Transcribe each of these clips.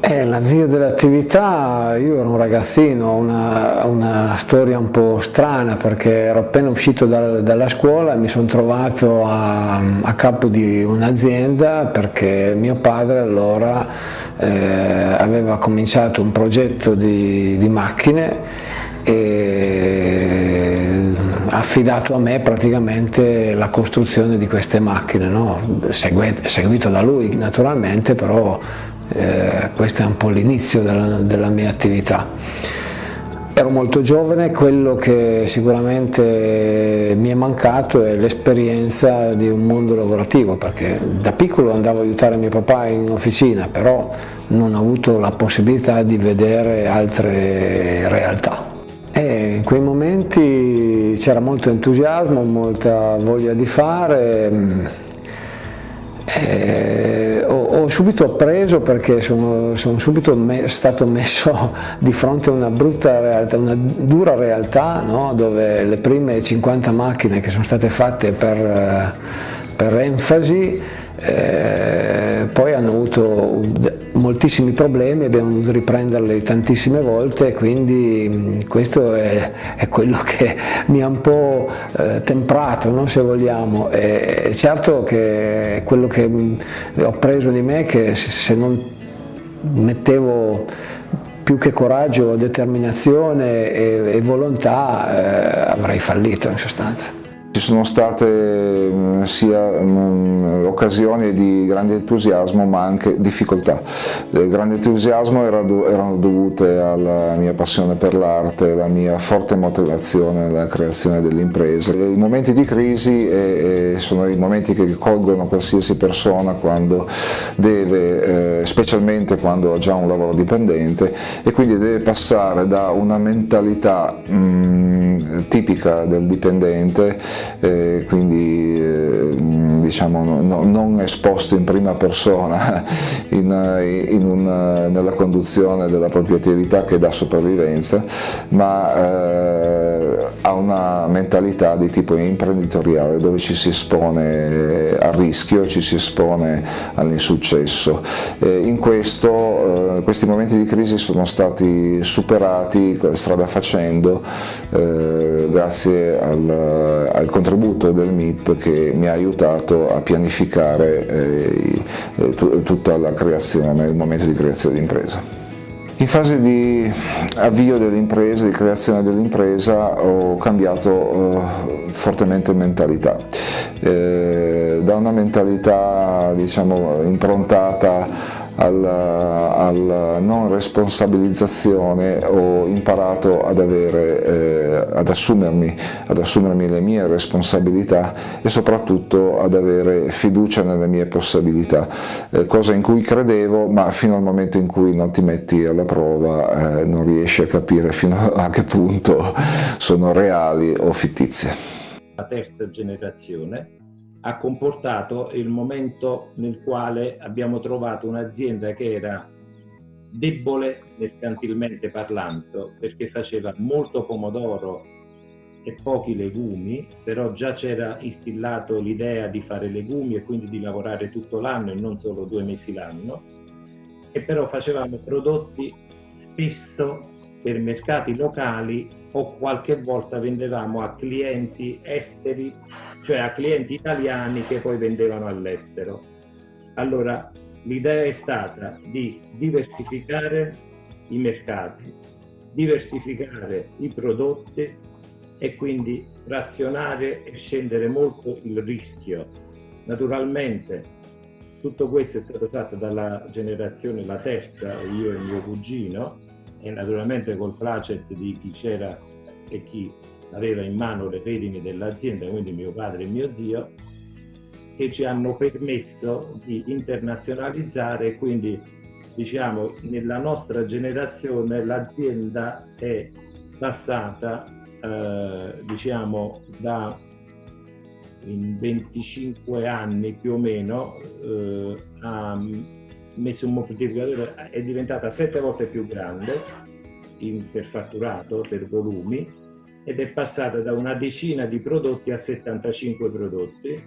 L'avvio dell'attività, io ero un ragazzino, una storia un po' strana perché ero appena uscito dalla scuola e mi sono trovato a capo di un'azienda perché mio padre allora aveva cominciato un progetto di macchine e ha affidato a me praticamente la costruzione di queste macchine, no? Seguito da lui naturalmente, però questo è un po' l'inizio della mia attività. Ero molto giovane, quello che sicuramente mi è mancato è l'esperienza di un mondo lavorativo, perché da piccolo andavo a aiutare mio papà in officina, però non ho avuto la possibilità di vedere altre realtà. E in quei momenti c'era molto entusiasmo, molta voglia di fare. Ho subito appreso perché sono subito stato messo di fronte a una brutta realtà, una dura realtà, no? Dove le prime 50 macchine che sono state fatte per Enfasi poi hanno avuto moltissimi problemi, abbiamo dovuto riprenderle tantissime volte, quindi questo è quello che mi ha un po' temprato, no, se vogliamo. E certo che quello che ho preso di me è che se non mettevo più che coraggio, determinazione e volontà avrei fallito in sostanza. Ci sono state sia occasioni di grande entusiasmo ma anche difficoltà. Il grande entusiasmo erano dovute alla mia passione per l'arte, la mia forte motivazione nella creazione dell'impresa. I momenti di crisi sono i momenti che colgono qualsiasi persona quando deve, specialmente quando ha già un lavoro dipendente, e quindi deve passare da una mentalità tipica del dipendente, quindi diciamo non esposto in prima persona nella conduzione della propria attività che dà sopravvivenza, ma ha una mentalità di tipo imprenditoriale dove ci si espone al rischio, ci si espone all'insuccesso. In questi momenti di crisi sono stati superati strada facendo grazie al contributo del MIP che mi ha aiutato a pianificare tutta la creazione, il momento di creazione dell'impresa. In fase di avvio dell'impresa, di creazione dell'impresa, ho cambiato fortemente mentalità, da una mentalità diciamo improntata alla non responsabilizzazione ho imparato ad assumermi le mie responsabilità e soprattutto ad avere fiducia nelle mie possibilità, cosa in cui credevo, ma fino al momento in cui non ti metti alla prova non riesci a capire fino a che punto sono reali o fittizie. La terza generazione ha comportato il momento nel quale abbiamo trovato un'azienda che era debole mercantilmente parlando, perché faceva molto pomodoro e pochi legumi, però già c'era instillato l'idea di fare legumi e quindi di lavorare tutto l'anno e non solo 2 mesi l'anno, e però facevamo prodotti spesso per mercati locali o qualche volta vendevamo a clienti esteri, cioè a clienti italiani che poi vendevano all'estero. Allora l'idea è stata di diversificare i mercati, diversificare i prodotti e quindi razionare e scendere molto il rischio. Naturalmente tutto questo è stato fatto dalla generazione, la terza, io e mio cugino, e naturalmente col placet di chi c'era e chi aveva in mano le redini dell'azienda, quindi mio padre e mio zio, che ci hanno permesso di internazionalizzare. Quindi diciamo nella nostra generazione l'azienda è passata diciamo in 25 anni più o meno ha messo un moltiplicatore, è diventata 7 volte più grande per fatturato, per volumi, ed è passata da una decina di prodotti a 75 prodotti,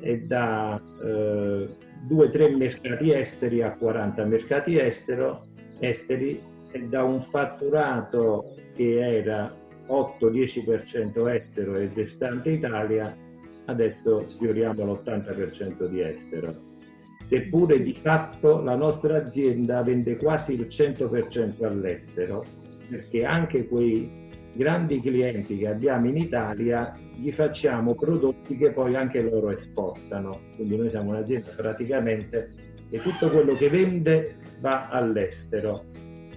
è da 2-3 mercati esteri a 40 mercati esteri, e da un fatturato che era 8-10% estero e restante Italia, adesso sfioriamo l'80% di estero. Seppure di fatto la nostra azienda vende quasi il 100% all'estero, perché anche quei grandi clienti che abbiamo in Italia gli facciamo prodotti che poi anche loro esportano. Quindi noi siamo un'azienda praticamente che tutto quello che vende va all'estero.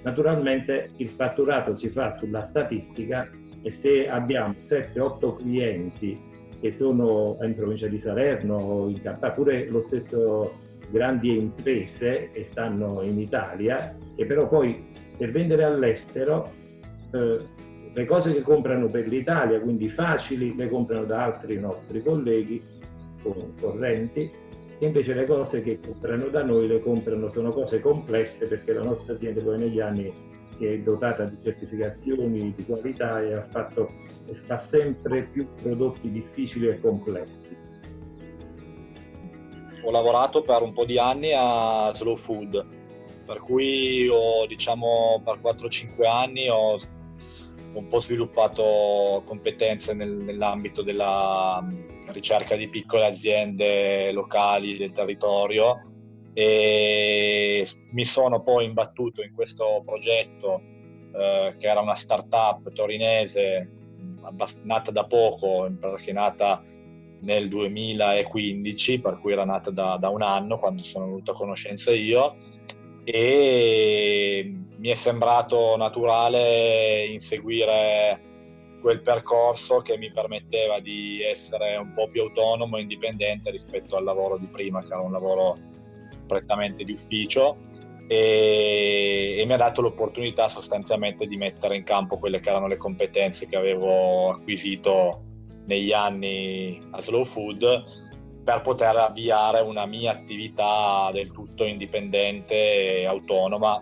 Naturalmente il fatturato si fa sulla statistica, e se abbiamo 7-8 clienti che sono in provincia di Salerno, in Campania, pure lo stesso grandi imprese che stanno in Italia, e però poi per vendere all'estero le cose che comprano per l'Italia, quindi facili, le comprano da altri nostri colleghi concorrenti, e invece le cose che comprano da noi sono cose complesse, perché la nostra azienda poi negli anni si è dotata di certificazioni di qualità e fa sempre più prodotti difficili e complessi. Ho lavorato per un po' di anni a Slow Food, per cui per 4-5 anni ho un po' sviluppato competenze nell'ambito della ricerca di piccole aziende locali del territorio, e mi sono poi imbattuto in questo progetto che era una startup torinese nata da poco, perché è nata nel 2015, per cui era nata da un anno quando sono venuto a conoscenza io, e mi è sembrato naturale inseguire quel percorso che mi permetteva di essere un po' più autonomo e indipendente rispetto al lavoro di prima, che era un lavoro prettamente di ufficio, e mi ha dato l'opportunità sostanzialmente di mettere in campo quelle che erano le competenze che avevo acquisito negli anni a Slow Food, per poter avviare una mia attività del tutto indipendente e autonoma,